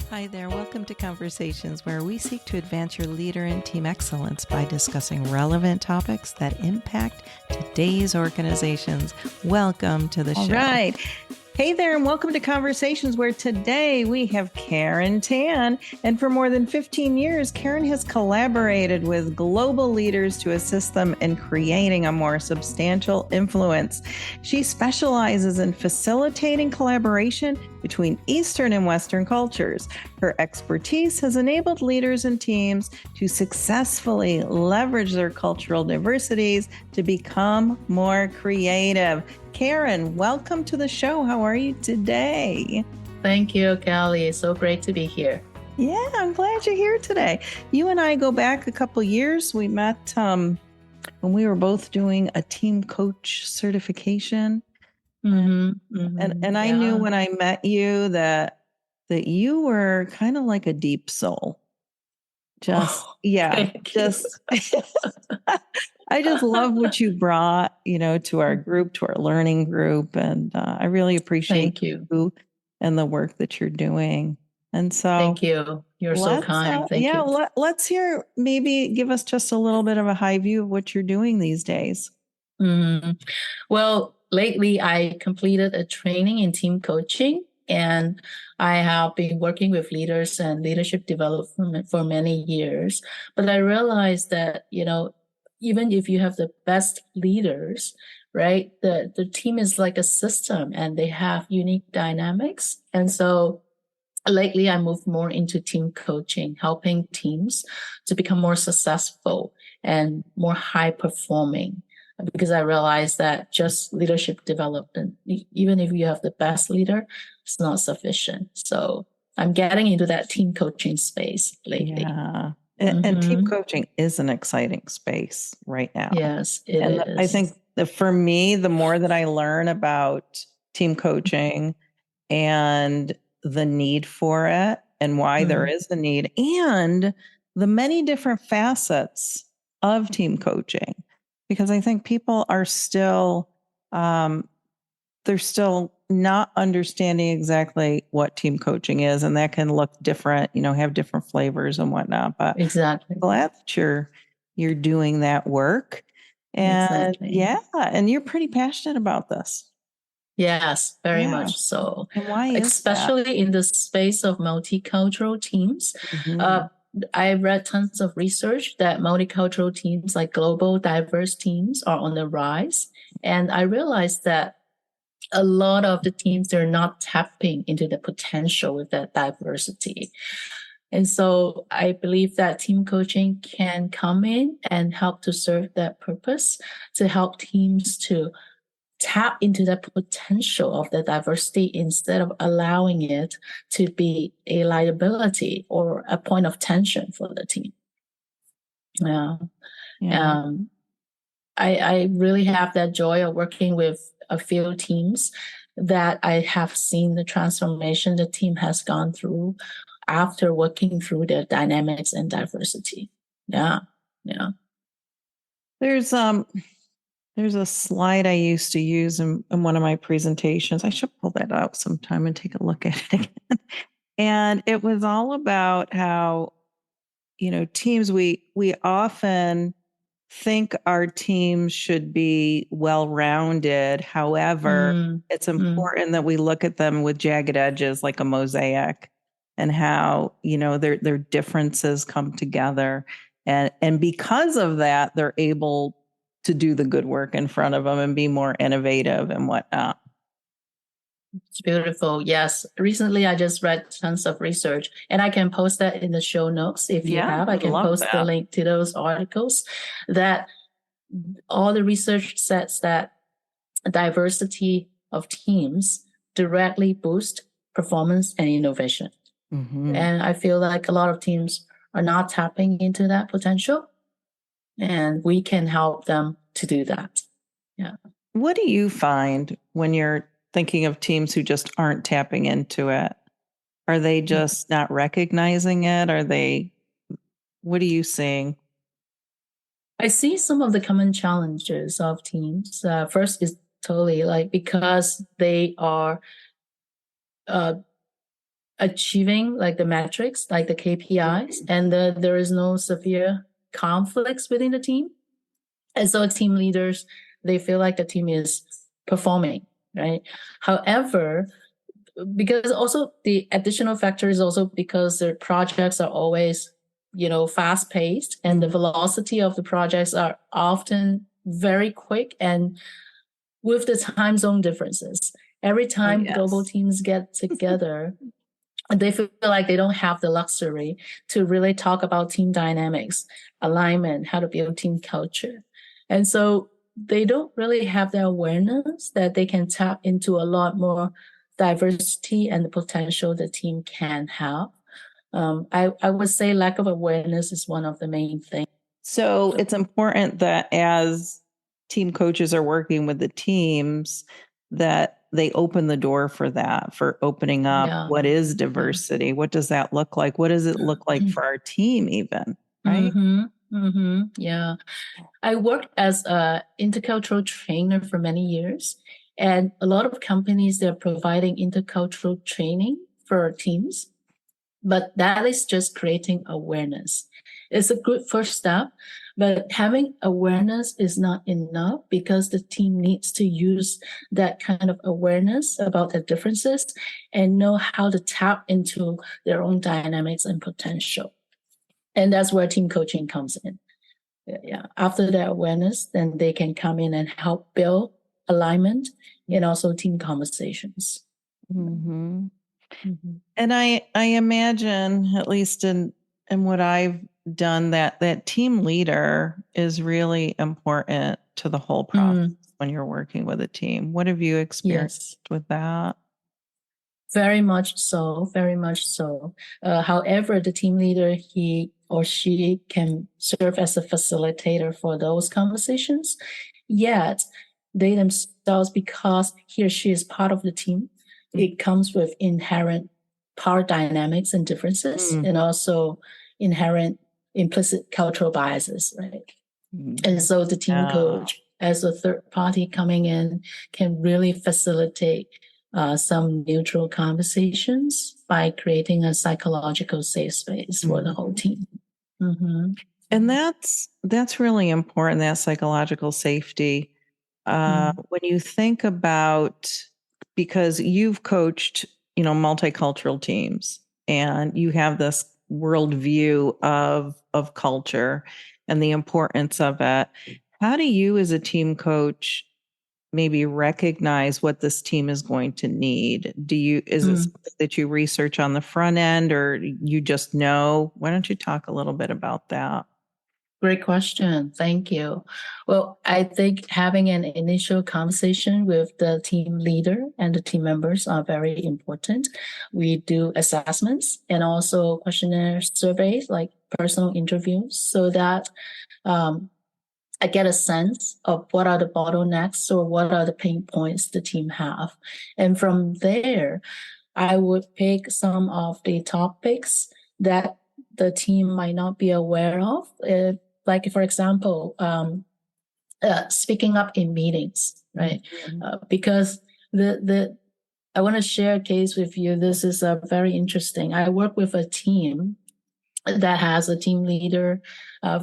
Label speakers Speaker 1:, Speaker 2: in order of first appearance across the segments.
Speaker 1: Hi there. Welcome to Conversations, where we seek to advance your leader and team excellence by discussing relevant topics that impact today's organizations. Welcome to the show. All right. Hey there, and welcome to Conversations, where today we have Karen Tan. And for more than 15 years, Karen has collaborated with global leaders to assist them in creating a more substantial influence. She specializes in facilitating collaboration between Eastern and Western cultures. Her expertise has enabled leaders and teams to successfully leverage their cultural diversities to become more creative. Karen, welcome to the show. How are you today?
Speaker 2: Thank you, Kelly. It's so great to be here.
Speaker 1: Yeah, I'm glad you're here today. You and I go back a couple years. We met when we were both doing a team coach certification. And I knew when I met you that you were kind of like a deep soul. I just love what you brought, to our group, to our learning group. And I really appreciate you and the work that you're doing. And so
Speaker 2: thank you. You're so kind. Thank you.
Speaker 1: Let's hear, maybe give us just a little bit of a high view of what you're doing these days.
Speaker 2: Well, lately I completed a training in team coaching, and I have been working with leaders and leadership development for many years. But I realized that, even if you have the best leaders, right, the team is like a system and they have unique dynamics. And so lately I moved more into team coaching, helping teams to become more successful and more high performing. Because I realized that just leadership development, even if you have the best leader, it's not sufficient. So I'm getting into that team coaching space lately.
Speaker 1: Yeah. And team coaching is an exciting space right now.
Speaker 2: Yes, it is.
Speaker 1: I think that for me, the more that I learn about team coaching and the need for it and why there is the need and the many different facets of team coaching, because I think people are still, they're still not understanding exactly what team coaching is, and that can look different, have different flavors and whatnot. But
Speaker 2: exactly,
Speaker 1: I'm glad that you're doing that work, and and you're pretty passionate about this.
Speaker 2: Yes, very much so.
Speaker 1: And why is
Speaker 2: especially
Speaker 1: that?
Speaker 2: In the space of multicultural teams? I read tons of research that multicultural teams, like global diverse teams, are on the rise. And I realized that a lot of the teams, they're not tapping into the potential with that diversity. And so I believe that team coaching can come in and help to serve that purpose, to help teams to tap into the potential of the diversity instead of allowing it to be a liability or a point of tension for the team. I really have that joy of working with a few teams that I have seen the transformation the team has gone through after working through their dynamics and diversity.
Speaker 1: There's a slide I used to use in one of my presentations. I should pull that out sometime and take a look at it again. And it was all about how, teams, we often think our teams should be well-rounded. However, it's important that we look at them with jagged edges like a mosaic, and how, their differences come together. And because of that, they're able to do the good work in front of them and be more innovative and whatnot.
Speaker 2: It's beautiful. Yes. Recently, I just read tons of research, and I can post that in the show notes if you have. I can post the link to those articles. That all the research says that diversity of teams directly boost performance and innovation. And I feel like a lot of teams are not tapping into that potential, and we can help them to do that. Yeah.
Speaker 1: What do you find when you're thinking of teams who just aren't tapping into it? Are they just not recognizing it? What are you seeing?
Speaker 2: I see some of the common challenges of teams. First is totally because they are achieving like the metrics, like the KPIs, and there is no severe conflicts within the team. And so team leaders, they feel like the team is performing, right? However, because also the additional factor is also because their projects are always, fast paced, and the velocity of the projects are often very quick, and with the time zone differences. Every time global teams get together, they feel like they don't have the luxury to really talk about team dynamics, alignment, how to build team culture. And so they don't really have the awareness that they can tap into a lot more diversity and the potential the team can have. I would say lack of awareness is one of the main things.
Speaker 1: So it's important that as team coaches are working with the teams, that they open the door for that, for opening up what is diversity? What does that look like? What does it look like for our team even? Right?
Speaker 2: Yeah. I worked as an intercultural trainer for many years, and a lot of companies, they're providing intercultural training for teams, but that is just creating awareness. It's a good first step, but having awareness is not enough because the team needs to use that kind of awareness about the differences and know how to tap into their own dynamics and potential. And that's where team coaching comes in. Yeah. After that awareness, then they can come in and help build alignment and also team conversations.
Speaker 1: And I imagine, at least in what I've done, that team leader is really important to the whole process when you're working with a team. What have you experienced with that?
Speaker 2: Very much so, very much so. However, the team leader, he or she can serve as a facilitator for those conversations. Yet they themselves, because he or she is part of the team, it comes with inherent power dynamics and differences, and also inherent implicit cultural biases, right? And so the team coach, as a third party coming in, can really facilitate some neutral conversations by creating a psychological safe space for the whole team.
Speaker 1: And that's really important, that psychological safety. When you think about, because you've coached, multicultural teams, and you have this worldview of culture and the importance of it. How do you, as a team coach, maybe recognize what this team is going to need? Is it something that you research on the front end, or you just know? Why don't you talk a little bit about that?
Speaker 2: Great question. Thank you. Well, I think having an initial conversation with the team leader and the team members are very important. We do assessments and also questionnaire surveys, like personal interviews, so that I get a sense of what are the bottlenecks or what are the pain points the team have. And from there, I would pick some of the topics that the team might not be aware of. Like, for example, speaking up in meetings, right? Because I want to share a case with you. This is very interesting. I work with a team that has a team leader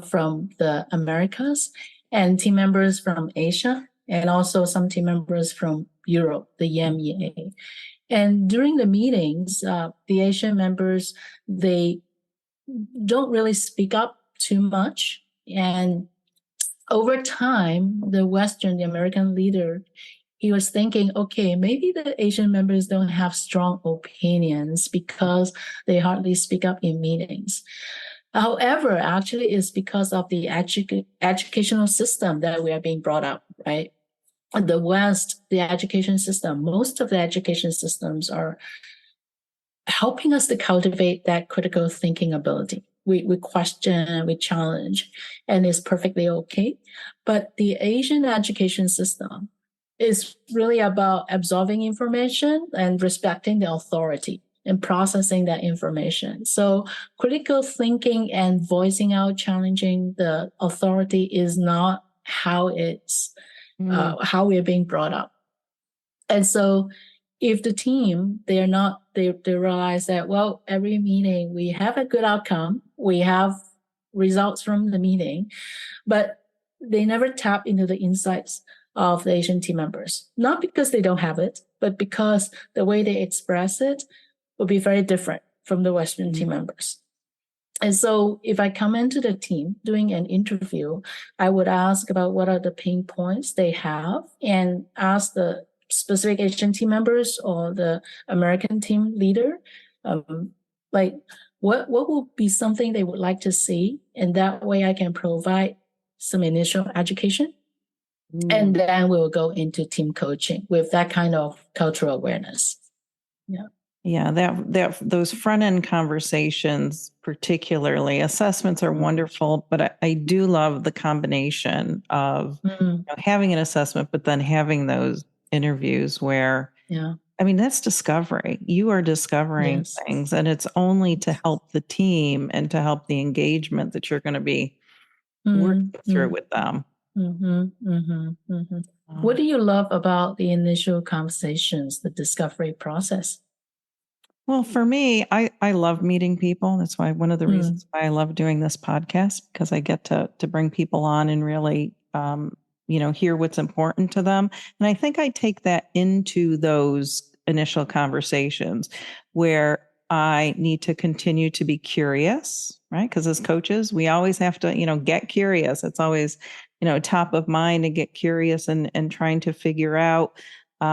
Speaker 2: from the Americas and team members from Asia, and also some team members from Europe, the EMEA. And during the meetings, the Asian members, they don't really speak up too much. And over time, the American leader, he was thinking, okay, maybe the Asian members don't have strong opinions because they hardly speak up in meetings. However, actually, it's because of the educational system that we are being brought up, right? The West, the education system, most of the education systems are helping us to cultivate that critical thinking ability. We question, we challenge, and it's perfectly okay. But the Asian education system is really about absorbing information and respecting the authority and processing that information. So critical thinking and voicing out, challenging the authority is not how it's how we're being brought up. And so if the team, they realize that, well, every meeting we have a good outcome, we have results from the meeting, but they never tap into the insights of the Asian team members, not because they don't have it, but because the way they express it will be very different from the Western team members. And so if I come into the team doing an interview, I would ask about what are the pain points they have and ask the specific Asian team members or the American team leader, like what will be something they would like to see. And that way I can provide some initial education. And then we'll go into team coaching with that kind of cultural awareness. Yeah.
Speaker 1: Yeah, that those front end conversations, particularly assessments, are wonderful. But I do love the combination of having an assessment, but then having those interviews where, I mean, that's discovery. You are discovering things, and it's only to help the team and to help the engagement that you're going to be working through with them.
Speaker 2: What do you love about the initial conversations, the discovery process?
Speaker 1: Well, for me, I love meeting people. That's why one of the reasons why I love doing this podcast, because I get to bring people on and really, hear what's important to them. And I think I take that into those initial conversations where I need to continue to be curious, right? Because as coaches, we always have to, get curious. It's always, top of mind to get curious and trying to figure out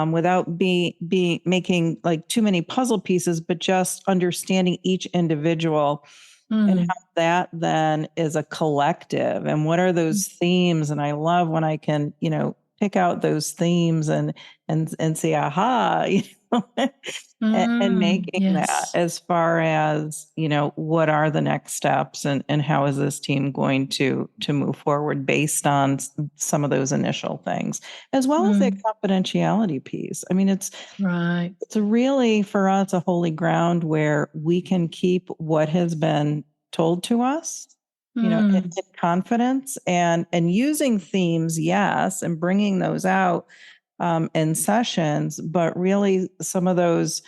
Speaker 1: without being making like too many puzzle pieces, but just understanding each individual and how that then is a collective. And what are those themes? And I love when I can, pick out those themes and say, aha, and making that as far as, what are the next steps and how is this team going to move forward based on some of those initial things, as well as the confidentiality piece. I mean, it's really for us a holy ground where we can keep what has been told to us, in confidence and using themes, yes, and bringing those out in sessions, but really some of those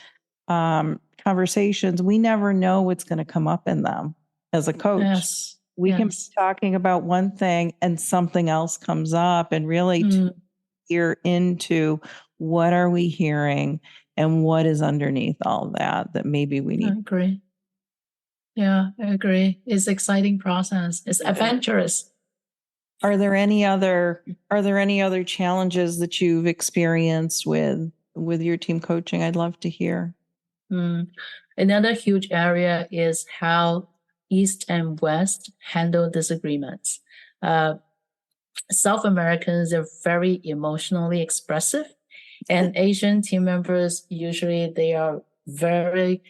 Speaker 1: conversations, we never know what's going to come up in them as a coach. We can be talking about one thing and something else comes up, and really to hear into what are we hearing and what is underneath all that maybe we need.
Speaker 2: I agree. Yeah, I agree. It's an exciting process. It's adventurous.
Speaker 1: Are there any other challenges that you've experienced with your team coaching? I'd love to hear.
Speaker 2: Another huge area is how East and West handle disagreements. South Americans are very emotionally expressive, and Asian team members, usually they are very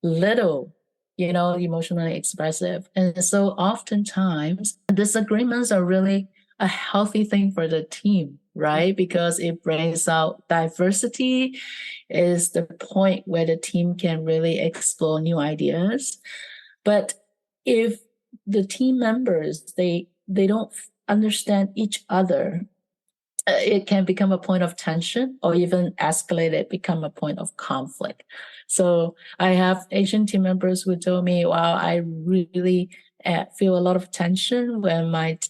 Speaker 2: little, emotionally expressive. And so oftentimes disagreements are really a healthy thing for the team, right? Because it brings out diversity, is the point where the team can really explore new ideas. But if the team members, they don't understand each other, it can become a point of tension or even escalate it, become a point of conflict. So I have Asian team members who told me, wow, I really feel a lot of tension when my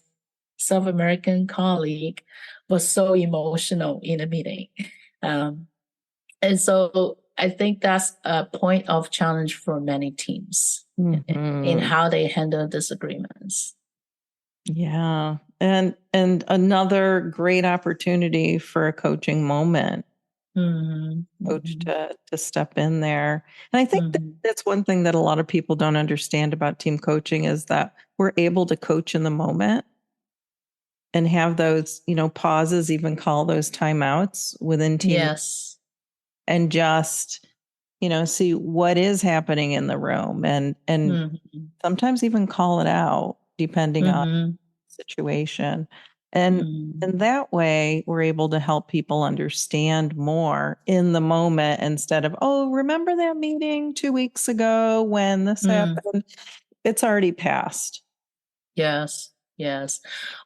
Speaker 2: South American colleague was so emotional in a meeting. And so I think that's a point of challenge for many teams in how they handle disagreements.
Speaker 1: Yeah. And another great opportunity for a coaching moment, coach to step in there. And I think that's one thing that a lot of people don't understand about team coaching is that we're able to coach in the moment and have those, pauses, even call those timeouts within team.
Speaker 2: Yes.
Speaker 1: And just, see what is happening in the room and sometimes even call it out depending on situation. And that way we're able to help people understand more in the moment instead of, oh, remember that meeting 2 weeks ago when this happened? It's already passed.
Speaker 2: Yes.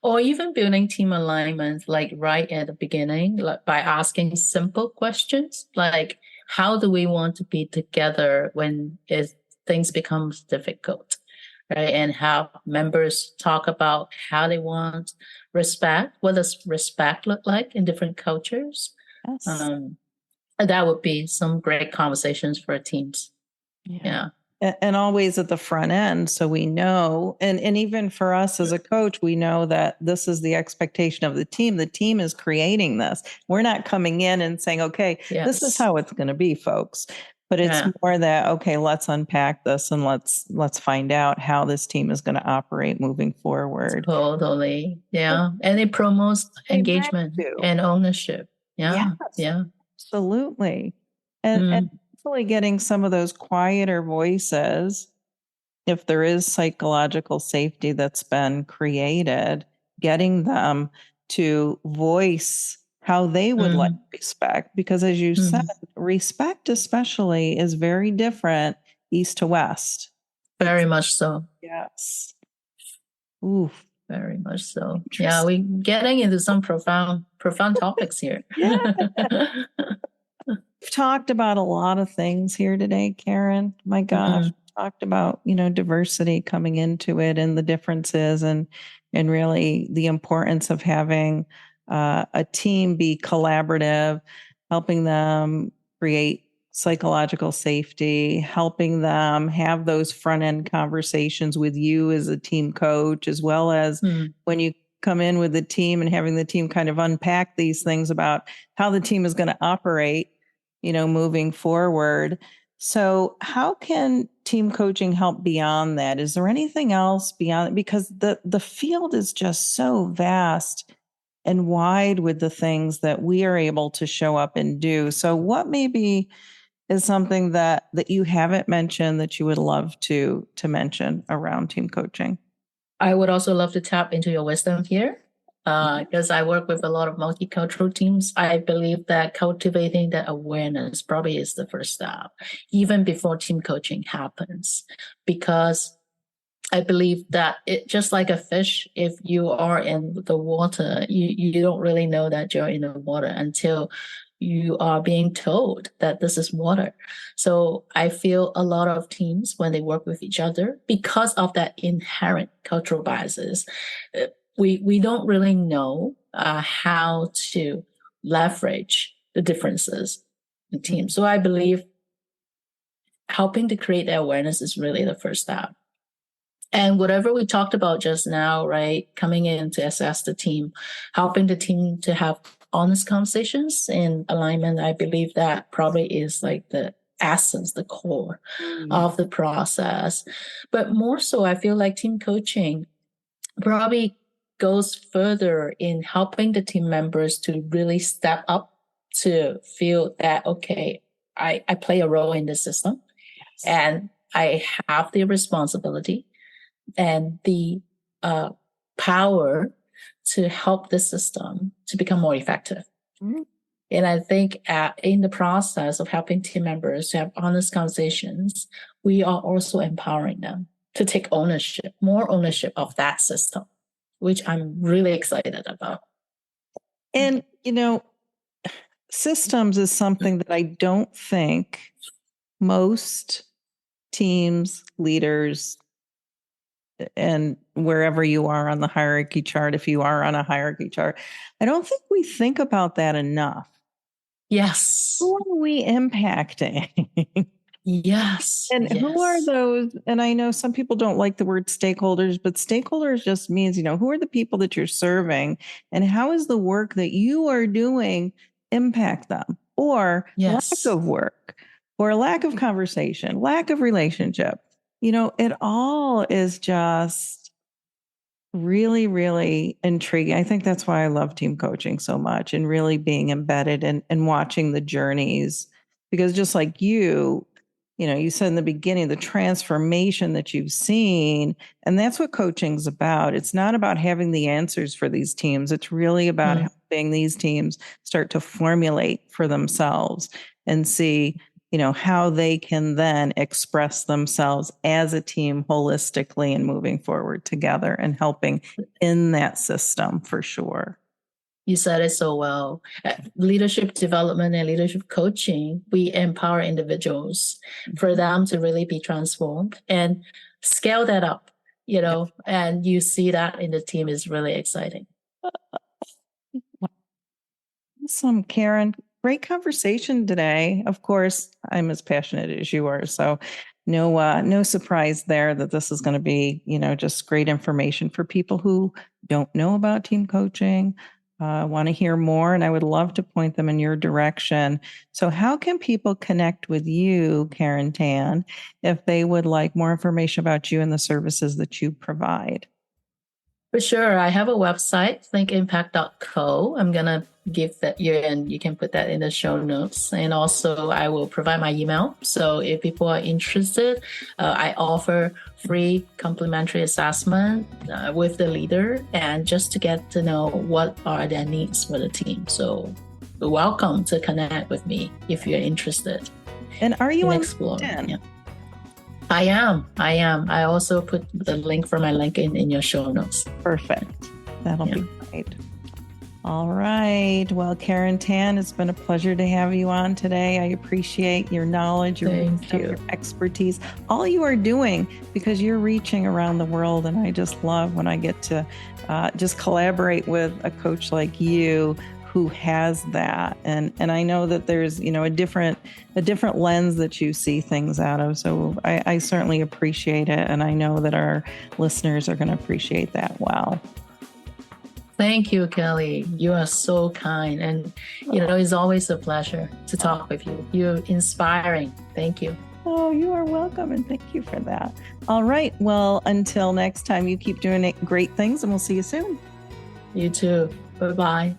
Speaker 2: Or even building team alignment, like right at the beginning, like by asking simple questions, like how do we want to be together when things becomes difficult, right? And how members talk about how they want respect. What does respect look like in different cultures?
Speaker 1: Yes.
Speaker 2: That would be some great conversations for teams. Yeah.
Speaker 1: And always at the front end. So we know, and even for us as a coach, we know that this is the expectation of the team. The team is creating this. We're not coming in and saying, okay, this is how it's going to be, folks. But it's more that, okay, let's unpack this and let's find out how this team is going to operate moving forward.
Speaker 2: Totally. Yeah. And it promotes engagement and ownership. Yeah.
Speaker 1: Yes,
Speaker 2: yeah.
Speaker 1: Absolutely. And hopefully getting some of those quieter voices, if there is psychological safety that's been created, getting them to voice how they would like respect. Because as you said, respect especially is very different east to west.
Speaker 2: Very much so.
Speaker 1: Yes. Oof.
Speaker 2: Very much so. Yeah, we're getting into some profound topics here.
Speaker 1: We've talked about a lot of things here today, Karen. My gosh, talked about, diversity coming into it and the differences and really the importance of having a team be collaborative, helping them create psychological safety, helping them have those front end conversations with you as a team coach, as well as when you come in with the team and having the team kind of unpack these things about how the team is going to operate, moving forward. So how can team coaching help beyond that? Is there anything else beyond it? Because the field is just so vast and wide with the things that we are able to show up and do. So what maybe is something that you haven't mentioned that you would love to mention around team coaching?
Speaker 2: I would also love to tap into your wisdom here. Because I work with a lot of multicultural teams. I believe that cultivating that awareness probably is the first step, even before team coaching happens. Because I believe that it just like a fish, if you are in the water, you don't really know that you're in the water until you are being told that this is water. So I feel a lot of teams, when they work with each other, because of that inherent cultural biases, we don't really know how to leverage the differences in teams. So I believe helping to create that awareness is really the first step. And whatever we talked about just now, right, coming in to assess the team, helping the team to have honest conversations in alignment, I believe that probably is like the essence, the core of the process. But more so, I feel like team coaching probably goes further in helping the team members to really step up to feel that, okay, I play a role in the system and I have the responsibility and the power to help the system to become more effective. And I think in the process of helping team members to have honest conversations, we are also empowering them to take more ownership of that system, which I'm really excited about.
Speaker 1: And, systems is something that I don't think most teams, leaders, and wherever you are on the hierarchy chart, if you are on a hierarchy chart, I don't think we think about that enough.
Speaker 2: Yes.
Speaker 1: Who are we impacting?
Speaker 2: Yes.
Speaker 1: And who are those? And I know some people don't like the word stakeholders, but stakeholders just means, who are the people that you're serving and how is the work that you are doing impact them, or lack of work, or lack of conversation, lack of relationship. It all is just really, really intriguing. I think that's why I love team coaching so much and really being embedded and watching the journeys, because just like you said in the beginning, the transformation that you've seen, and that's what coaching's about. It's not about having the answers for these teams. It's really about helping these teams start to formulate for themselves and see, how they can then express themselves as a team holistically and moving forward together and helping in that system for sure.
Speaker 2: You said it so well. Leadership development and leadership coaching, we empower individuals for them to really be transformed and scale that up, and you see that in the team is really exciting.
Speaker 1: Awesome, Karen. Great conversation today. Of course, I'm as passionate as you are, so no surprise there that this is going to be, just great information for people who don't know about team coaching, want to hear more, and I would love to point them in your direction. So how can people connect with you, Karen Tan, if they would like more information about you and the services that you provide?
Speaker 2: For sure. I have a website, thinkimpact.co. I'm going to give that you, and you can put that in the show notes. And also I will provide my email. So if people are interested, I offer free complimentary assessment with the leader, and just to get to know what are their needs for the team. So you're welcome to connect with me if you're interested.
Speaker 1: And are you on
Speaker 2: LinkedIn? Yeah. I am. I also put the link for my LinkedIn in your show notes.
Speaker 1: Perfect. That'll be great. All right. Well, Karen Tan, it's been a pleasure to have you on today. I appreciate your knowledge, your expertise, all you are doing, because you're reaching around the world. And I just love when I get to just collaborate with a coach like you who has that. And I know that there's, a different lens that you see things out of. So I certainly appreciate it. And I know that our listeners are going to appreciate that. Wow.
Speaker 2: Thank you, Kelly. You are so kind. And, it's always a pleasure to talk with you. You're inspiring. Thank you.
Speaker 1: Oh, you are welcome. And thank you for that. All right. Well, until next time, you keep doing great things, and we'll see you soon.
Speaker 2: You too. Bye-bye.